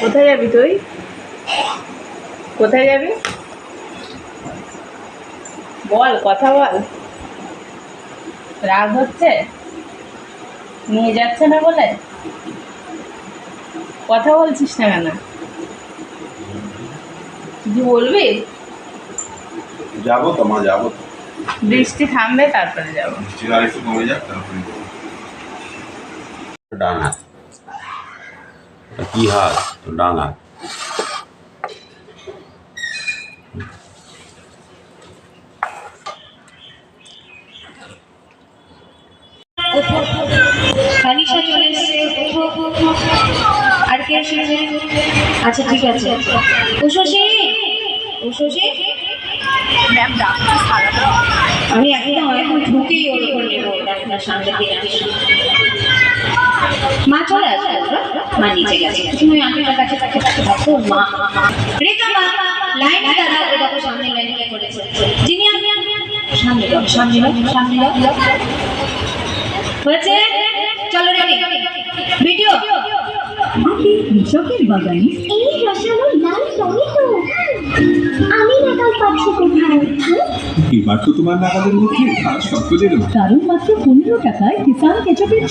কোথায় যাবি তুই? কোথায় যাবি বল, কথা বল। রাগ হচ্ছে নিয়ে যাচ্ছে না বলে? কথা বলছিস না কেন? কিছু বলবি? যাবো তো মা, যাবো। বৃষ্টি থামবে তারপরে যাবো। বৃষ্টি আর একটু কমে যাক তারপরে ডান হাত। কি হাত? ডান হাত। তানিশা চলে এসছে। আর কে এসেছে? আচ্ছা ঠিক আছে। উষসী, উষসী ম্যাম ডাক্তার সারাটা আমি এখন ঢুকেই ওর উপর নেবো ডাক্তার সামনে দিয়ে আসি। মা চলে আসে, মা নিচে গেছে। তুমি আঙ্কেলের কাছে কাছে কাছে থাকো। মা রেখা মা লাইনে দাঁড়াও। ওই দেখো সামনে লাইনে করেছে। যিনি আমি সামনে দাও, সামনে দাও, সামনে দাও। হয়েছে? চলো রেডি ভিডিও। কৃষকের বাগানে এই রসালো লাল টমেটো আমি নাগাল পাচ্ছি কোথায়? এবার তো তোমার নাগালের মধ্যে আর সকলের কারণ মাত্র 15 টাকায় কিষান কেচপের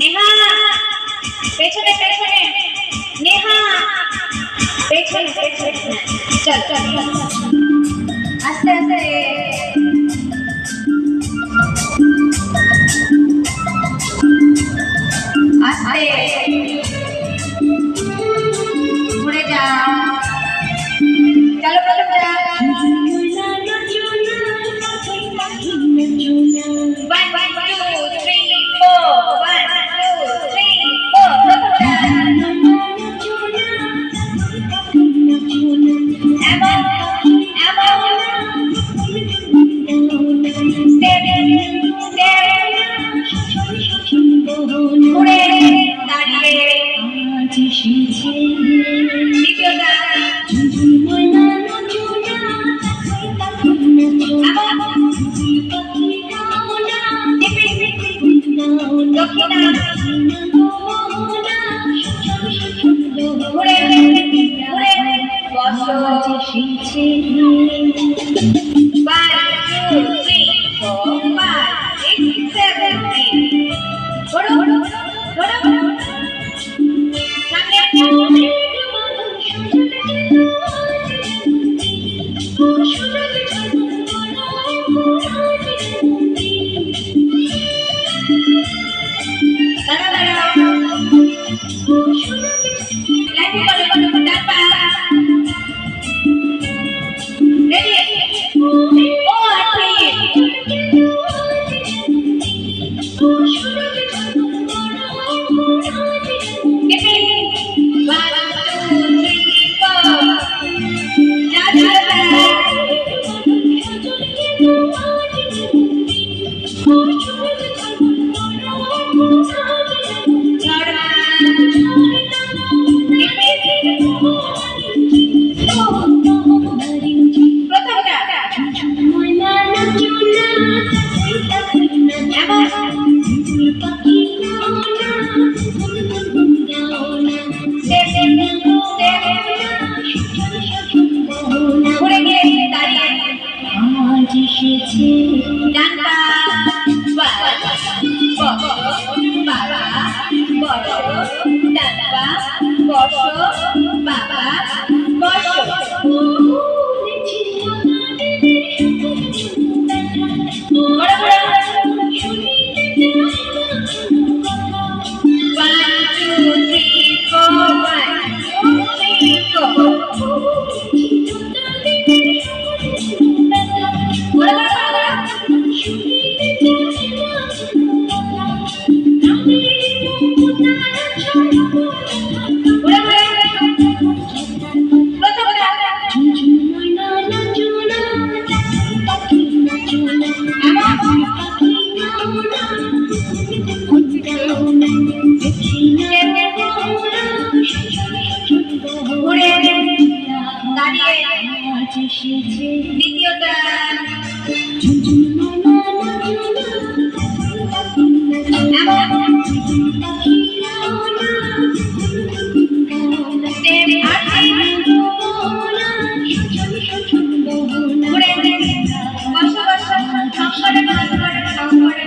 নেহা পেছনে পেছনে, নেহা পেছনে পেছনে। চল চল আস্তে আস্তে। আস্তে ঘুরে যা। চলো প্রথম যা। 1 2 3 4 1 2 3 4 প্রথম যা। এমন এমন স্টেপ স্টেপ ঘুরে দাঁড়িয়ে। দ্বিতীয়টা দক্ষিণা ঘুরে ঘুরে বসো। 1 2 3 4 5 6 7 8 ঘোরো ঘোরো ঘোরো। সামনে দাঁড়াও দাঁড়াও। লাইনে বলো বলো ডাব্বা। রেডি ও আঠি। কেটে 1 2 3 4 যা যা ঘুরে গিয়ে দাঁড়িয়ে ডান্ডা। বসো বাবা বসো, ডান্ডা বসো বাবা বসো। ঘোরা ঘোরা। 1 2 3 4 1 2 3 4 ঘোরা ঘোরা ঘোরা। ঘোরা ঘোরা। প্রথমটা ঘুরে দাঁড়িয়ে। দ্বিতীয়টা ঘুরে ঘুরে বসো বসো শঙ্করে শঙ্করে শঙ্করে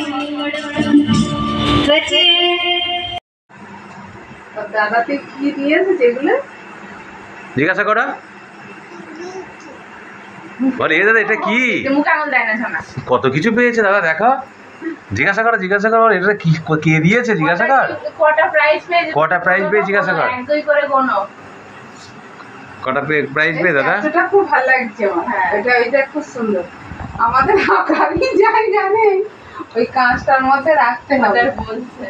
হচ্ছে দাদাতে কি দিয়েছে যেগুলো জিজ্ঞাসা করো বলে এ দাদা এটা কি মুখে আঙুল দেয় না শোনা কত কিছু পেয়েছে দাদা দেখো জিজ্ঞাসা করো বলো, এটা কি কে দিয়েছে জিজ্ঞাসা কর কটা প্রাইজ পেয়েছে কটা প্রাইজ পেয়ে জিজ্ঞাসা কর এক দুই করে গোনো কটা প্রাইজ পেয়ে দাদা এটা খুব ভালো লাগছে আমার হ্যাঁ এটা খুব সুন্দর আমাদের আকারই যাই জানে ওই কাঁচটার মধ্যে রাখতে হবে বলছে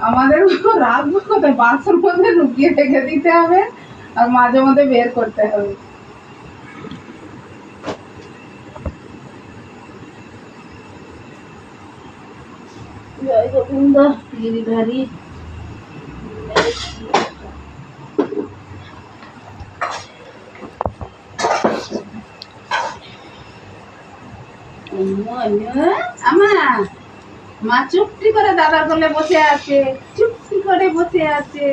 আমাদের রাখবো কোথায় বাক্সের মধ্যে লুকিয়ে রেখে দিতে হবে আর মাঝে মধ্যে বের করতে হবে জয় গোবিন্দ গিরিধারী আমার মা চুপটি করে দাদার কোলে বসে আছে চুপটি করে বসে আছে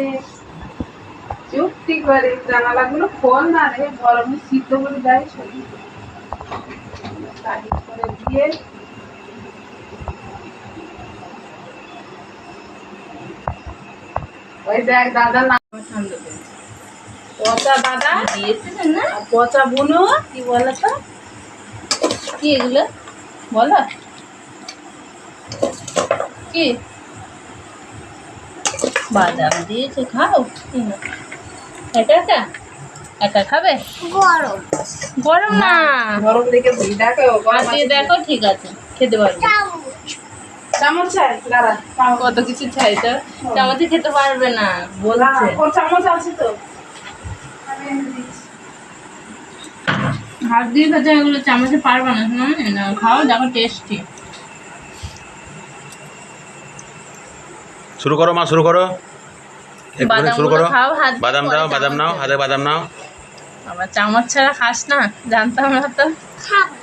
চুপটি করে জানালাগুলো খোল না রে গরমে শীত করে দেয় শরীর তারিখ করে দিয়ে ওই দেখ দাদা না পছন্দ করেছে পচা দাদা দিয়েছে না পচা বুনো কি বলো তো কি এগুলো বলো কি বাদাম দিয়েছে খাও এটা একা খাবে গরম গরম না গরম দেখে দেখো দেখো ঠিক আছে খেতে পারবে চামচ চাই দাঁড়া কত কিছু চাই তো চামচে খেতে পারবে না বলছে চামচ আছে তো হাত দিয়ে খেতে এগুলো চামচে পারবে না না খাও দেখো টেস্টি শুরু করো মা শুরু করো একটু শুরু করো খাও হাত বাদাম দাও বাদাম নাও হাতে বাদাম নাও আবার চামচ ছাড়া খাস না জানতাম না তো খাবো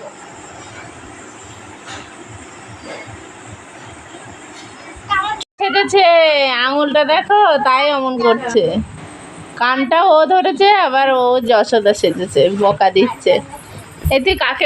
খেতেছে আঙুলটা দেখো তাই অমন করছে কানটা ও ধরেছে আবার ও যশোদা সেজেছে বকা দিচ্ছে এতে কাকে